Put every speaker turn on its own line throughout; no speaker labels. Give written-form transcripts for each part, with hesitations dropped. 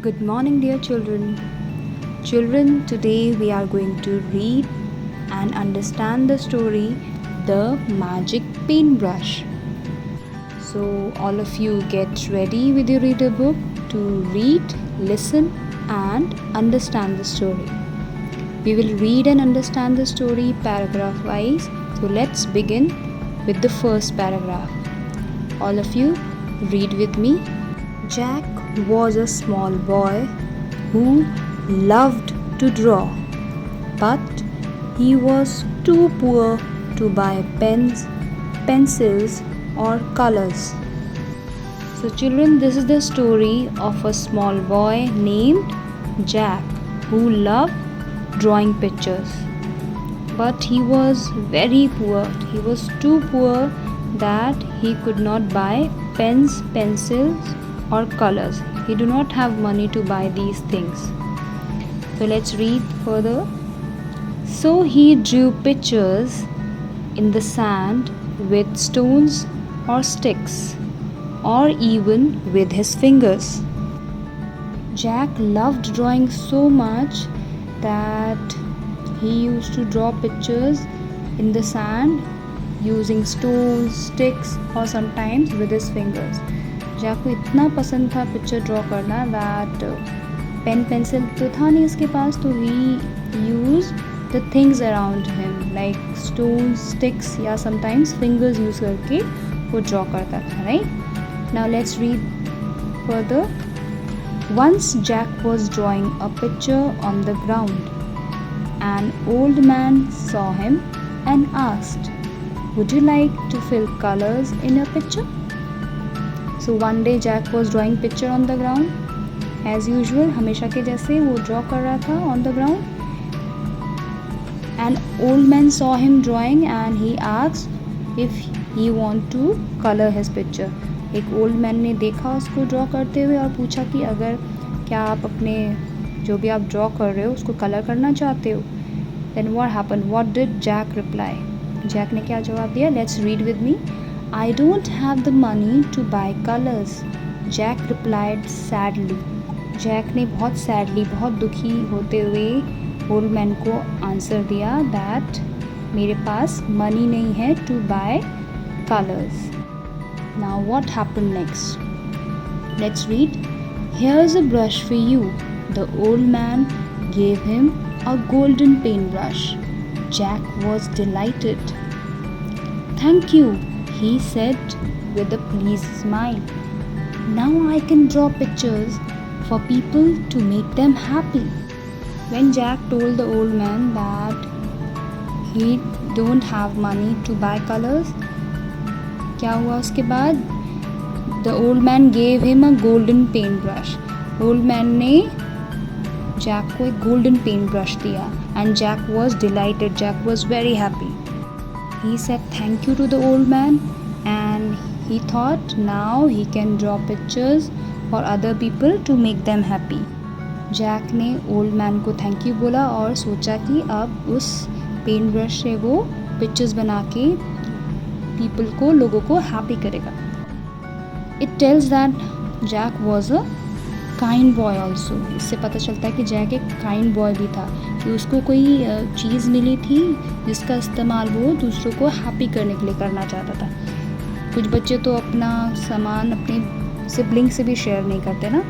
Good morning, dear children. Children, today we are going to read and understand the story The Magic Paintbrush. So, all of you get ready with your reader book to read, listen, and understand the story. We will read and understand the story paragraph wise. So, let's begin with the first paragraph. All of you, read with me. Jack was a small boy who loved to draw, but he was too poor to buy pens, pencils, or colors. So, children, this is the story of a small boy named Jack who loved drawing pictures. But he was very poor. He was too poor that he could not buy pens, pencils, or colors. He do not have money to buy these things. So let's read further. So he drew pictures in the sand with stones or sticks, or even with his fingers. Jack loved drawing so much that he used to draw pictures in the sand using stones, sticks, or sometimes with his fingers. Jack को इतना पसंद था picture draw करना that pen pencil तो था नहीं उसके पास, तो he use the things around him like stone, sticks या समटाइम्स फिंगर्स यूज करके वो ड्रॉ करता था. Right now let's read further. Once Jack was drawing a picture on the ground. An old man saw him and asked, would you like to fill colours in your picture? So one day Jack was drawing picture on the ground. As usual, हमेशा के जैसे वो draw कर रहा था on the ground. An old man saw him drawing and he asked if he want to color his picture. एक old man ने देखा उसको draw करते हुए और पूछा कि अगर क्या आप अपने जो भी आप draw कर रहे हो उसको color करना चाहते हो. Then what happened? What did Jack reply? Jack ने क्या जवाब दिया? Let's read with me. I don't have the money to buy colors, Jack replied sadly. Jack ने बहुत sadly, बहुत दुखी होते हुए old man को आंसर दिया that मेरे पास money नहीं है to buy colors. Now what happened next? Let's read. Here's a brush for you. The old man gave him a golden paintbrush. Jack was delighted. Thank you, he said with a pleased smile. Now I can draw pictures for people to make them happy. When Jack told the old man that he don't have money to buy colors, क्या हुआ उसके बाद? The old man gave him a golden paintbrush. Old man ने Jack को एक golden paintbrush दिया and Jack was delighted. Jack was very happy. He said thank you to the old man and he thought now he can draw pictures for other people to make them happy. Jack ने old man को thank you बोला और सोचा कि अब उस paint brush से वो पिक्चर्स बना के पीपल को, लोगों को हैप्पी करेगा. It tells that Jack was a kind boy also. इससे पता चलता है कि जैक एक काइंड बॉय भी था, कि उसको कोई चीज़ मिली थी जिसका इस्तेमाल वो दूसरों को हैप्पी करने के लिए करना चाहता था. कुछ बच्चे तो अपना सामान अपने सिबलिंग से भी शेयर नहीं करते ना.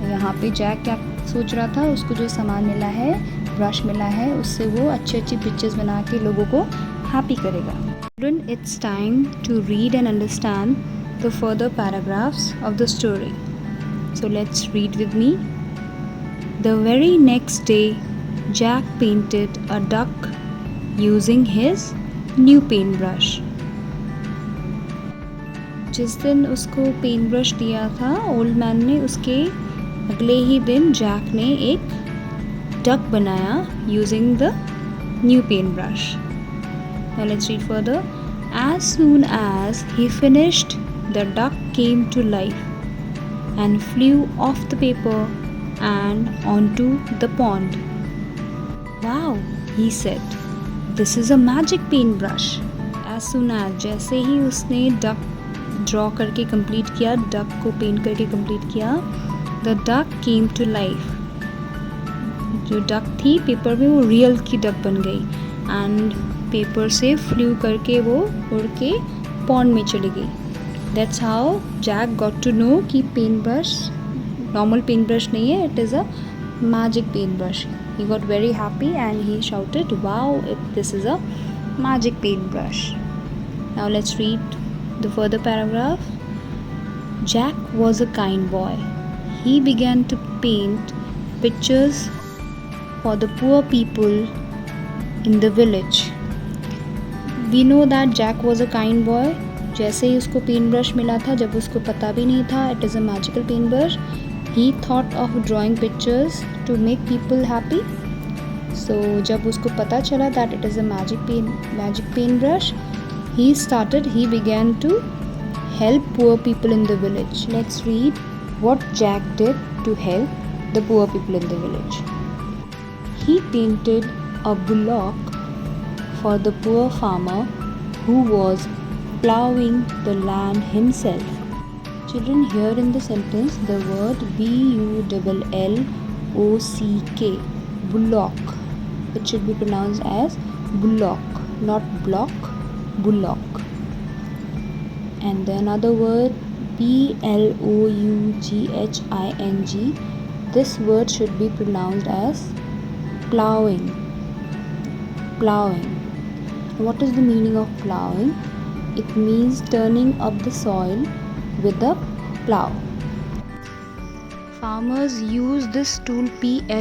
यहाँ पे जैक क्या सोच रहा था, उसको जो सामान मिला है, ब्रश मिला है, उससे वो अच्छी अच्छी पिक्चर्स बना के लोगों को हैप्पी करेगा. Children, it's time to read and understand the further paragraphs of the story. So let's read with me. The very next day, Jack painted a duck using his new paintbrush. जिस दिन उसको paint brush दिया था old man ने, उसके अगले ही दिन Jack ने एक डक बनाया using the new paint brush. Now let's read further. As soon as he finished, the duck came to life and flew off the paper and onto the pond. Wow, he said, this is a magic paintbrush. As soon as, जैसे ही उसने duck draw करके complete किया, duck को paint करके complete किया, the duck came to life. जो duck थी पेपर में वो रियल की डक बन गई एंड पेपर से फ्लू करके वो उड़ के पॉन्ड में चली गई. That's how Jack got to know कि pen brush normal pen brush नहीं है, it is a magic pen brush. He got very happy and he shouted, "Wow, this is a magic paintbrush." Now let's read the further paragraph. Jack was a kind boy. He began to paint pictures for the poor people in the village. We know that Jack was a kind boy. जैसे ही उसको pen brush मिला था, जब उसको पता भी नहीं था it is a magical paint brush, he thought of drawing pictures to make people happy. So जब उसको पता चला that it is a magic paint brush, he began to help poor people in the village. Let's read what Jack did to help the poor people in the village. He painted a bullock for the poor farmer who was plowing the land himself. Children, here in the sentence the word bullock, bullock. It should be pronounced as bullock, not block, bullock. And the another word ploughing. This word should be pronounced as plowing. Plowing. What is the meaning of plowing? It means turning up the soil with a plow. Farmers use this tool plough.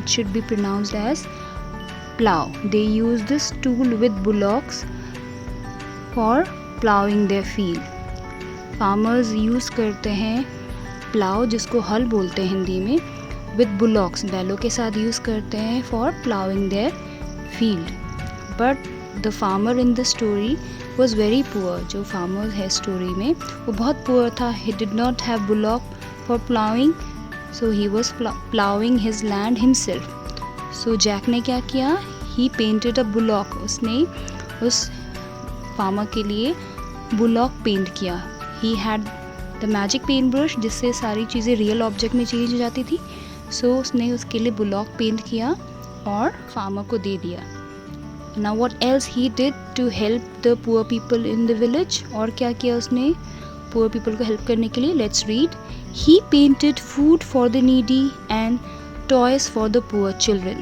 It should be pronounced as plow. They use this tool with bullocks for plowing their field. Farmers use करते हैं plow, जिसको हल बोलते हैं हिंदी में, with bullocks, बैलों के साथ यूज़ करते हैं for plowing their field. But the farmer in the story was very poor. जो farmer है story में वो बहुत poor था. He did not have bullock for plowing, so he was plowing his land himself. So Jack ने क्या किया? He painted a bullock. उसने उस farmer के लिए bullock paint किया. He had the magic paintbrush जिससे सारी चीज़ें real object में change हो जाती थी. So उसने उसके लिए bullock paint किया और farmer को दे दिया. Now what else he did to help the poor people in the village? और क्या किया उसने poor people को help करने के लिए? Let's read. He painted food for the needy and toys for the poor children.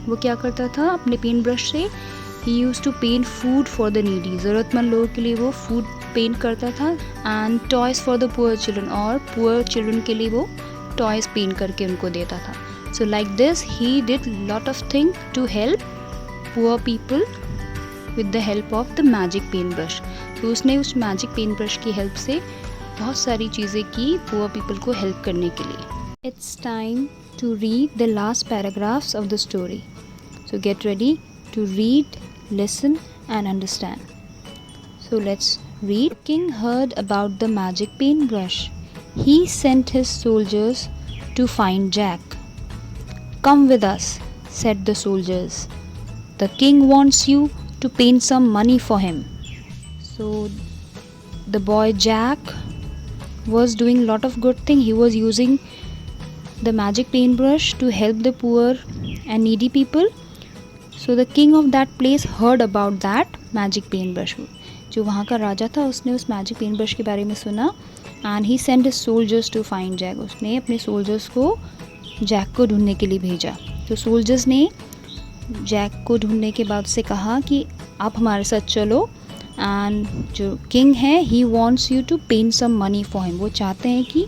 वो क्या करता था अपने पेंट ब्रश से? He used to paint food for the needy. ज़रूरतमंद लोगों के लिए वो food पेंट करता था and toys for the poor children, और poor children के लिए वो toys पेंट करके उनको देता था. So like this he did lot of things to help poor people with the help of the magic paintbrush. तो उसने उस magic paintbrush की help से बहुत सारी चीज़ें की poor people को help करने के लिए. It's time to read the last paragraphs of the story. So get ready to read, listen and understand. So let's read. The king heard about the magic paintbrush. He sent his soldiers to find Jack. "Come with us," said the soldiers. "The king wants you to paint some money for him." So the boy Jack was doing a lot of good thing. He was using the magic paintbrush to help the poor and needy people. So the king of that place heard about that magic paintbrush. जो वहाँ का राजा था उसने उस magic paintbrush के बारे में सुना and he sent his soldiers to find Jack. उसने अपने soldiers को जैक को ढूंढने के लिए भेजा. तो soldiers ने जैक को ढूंढने के बाद से कहा कि आप हमारे साथ चलो एंड जो किंग है he wants you to paint some money for him. वो चाहते हैं कि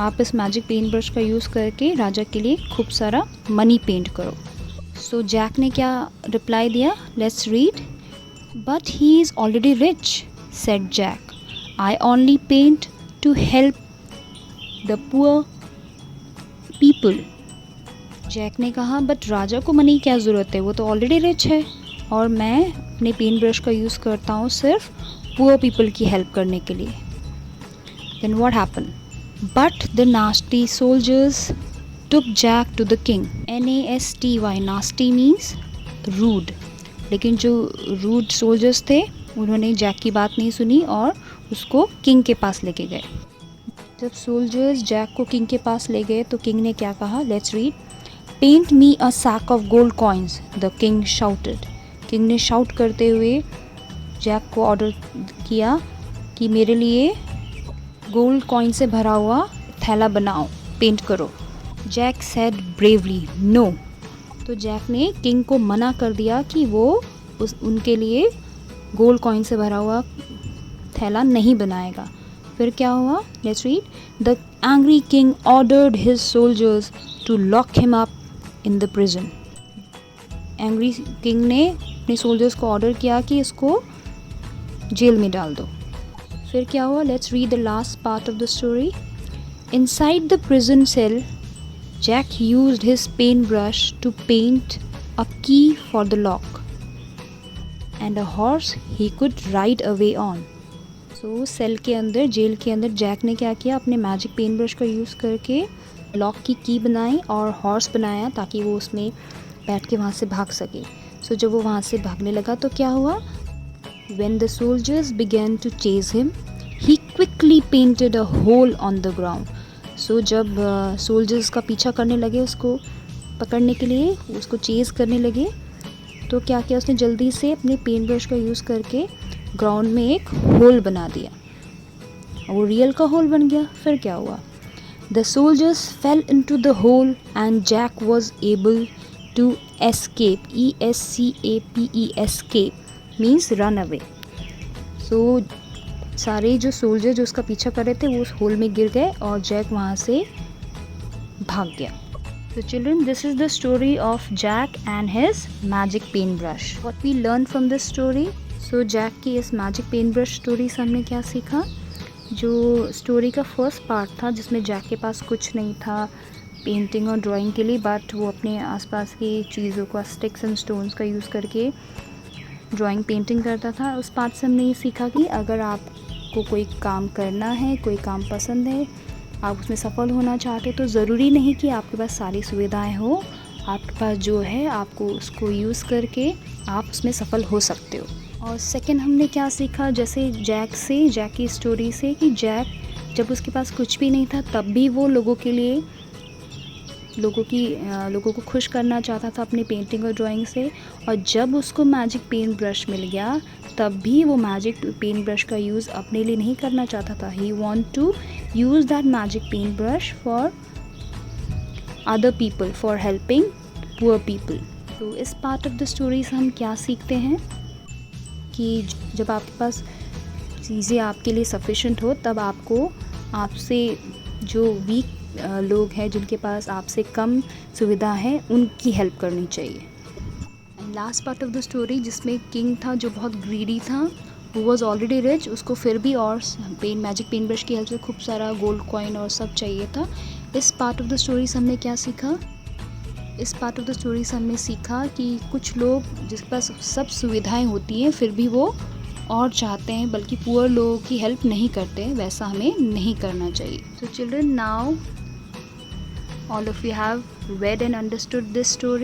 आप इस मैजिक पेंट ब्रश का यूज़ करके राजा के लिए खूब सारा मनी पेंट करो. सो जैक ने क्या रिप्लाई दिया? Let's read. But he is already rich, said Jack. I only paint to help the poor people. Jack ने कहा बट राजा को मनी क्या ज़रूरत है, वो तो ऑलरेडी रिच है और मैं अपने पेंट ब्रश का यूज़ करता हूँ सिर्फ पुअर पीपल की हेल्प करने के लिए. Then what happen? But the nasty soldiers took Jack to the king. NASTY, nasty means rude. लेकिन जो रूड सोल्जर्स थे उन्होंने जैक की बात नहीं सुनी और उसको किंग के पास लेके गए. जब सोल्जर्स जैक को किंग के पास ले गए तो किंग ने क्या कहा, let's read. Paint me a sack of gold coins, the king shouted. King ने शाउट करते हुए जैक को ऑर्डर किया कि मेरे लिए गोल्ड कॉइन से भरा हुआ थैला बनाओ, पेंट करो। Jack said bravely no. तो जैक ने किंग को मना कर दिया कि वो उनके लिए गोल्ड कॉइन से भरा हुआ थैला नहीं बनाएगा। फिर क्या हुआ, let's read. The angry king ordered his soldiers to lock him up in the prison. Angry king ने अपने सोल्जर्स को ऑर्डर किया कि इसको जेल में डाल दो। फिर क्या हुआ, let's read the last part of the story. Inside the prison cell, Jack used his paint brush to paint a key for the lock and a horse he could ride away on. So cell के अंदर, jail के अंदर Jack ने क्या किया, अपने magic paint brush का use करके लॉक की बनाई और हॉर्स बनाया ताकि वो उसमें बैठ के वहाँ से भाग सके। सो जब वो वहाँ से भागने लगा तो क्या हुआ, when the soldiers began to chase him, he quickly painted a hole on the ground. So जब soldiers का पीछा करने लगे, उसको पकड़ने के लिए, उसको चेज़ करने लगे, तो क्या किया उसने, जल्दी से अपने पेंट ब्रश का यूज़ करके ग्राउंड में एक होल बना दिया। वो रियल का होल बन गया। फिर क्या हुआ, the soldiers fell into the hole and Jack was able to escape. ESCAPE, escape means run away. So सारे जो सोल्जर जो उसका पीछा कर रहे थे वो उस होल में गिर गए और जैक वहाँ से भाग गया। So children, this is the story of Jack and his magic paintbrush. What we learned from this story? So Jack की इस magic paintbrush story से हमने क्या सीखा, जो स्टोरी का फर्स्ट पार्ट था जिसमें जैक के पास कुछ नहीं था पेंटिंग और ड्राइंग के लिए, बट वो अपने आसपास की चीज़ों का, स्टिक्स एंड स्टोन्स का यूज़ करके ड्राइंग पेंटिंग करता था। उस पार्ट से हमने ये सीखा कि अगर आपको कोई काम करना है, कोई काम पसंद है, आप उसमें सफल होना चाहते तो ज़रूरी नहीं कि आपके पास सारी सुविधाएं हो, आपके पास जो है आपको उसको यूज़ करके आप उसमें सफल हो सकते हो। और सेकंड हमने क्या सीखा, जैसे जैक की स्टोरी से, कि जैक जब उसके पास कुछ भी नहीं था तब भी वो लोगों को खुश करना चाहता था अपनी पेंटिंग और ड्राइंग से, और जब उसको मैजिक पेंट ब्रश मिल गया तब भी वो मैजिक पेंट ब्रश का यूज़ अपने लिए नहीं करना चाहता था। He want to use that magic paint brush for other people, for helping poor people. तो इस पार्ट ऑफ द स्टोरी से हम क्या सीखते हैं कि जब आपके पास चीज़ें आपके लिए सफिशेंट हो तब आपको आपसे जो वीक लोग हैं, जिनके पास आपसे कम सुविधा है, उनकी हेल्प करनी चाहिए। And last part of the story जिसमें किंग था जो बहुत ग्रीडी था, वो वॉज ऑलरेडी रिच, उसको फिर भी और मैजिक पेंट ब्रश की हेल्प से खूब सारा गोल्ड कॉइन और सब चाहिए था। इस पार्ट ऑफ द स्टोरी से हमने क्या सीखा, इस पार्ट ऑफ द स्टोरी से हमने सीखा कि कुछ लोग जिसके पास सब सुविधाएं होती हैं फिर भी वो और चाहते हैं, बल्कि पुअर लोगों की हेल्प नहीं करते, वैसा हमें नहीं करना चाहिए। So children, now all of you have read and understood this story.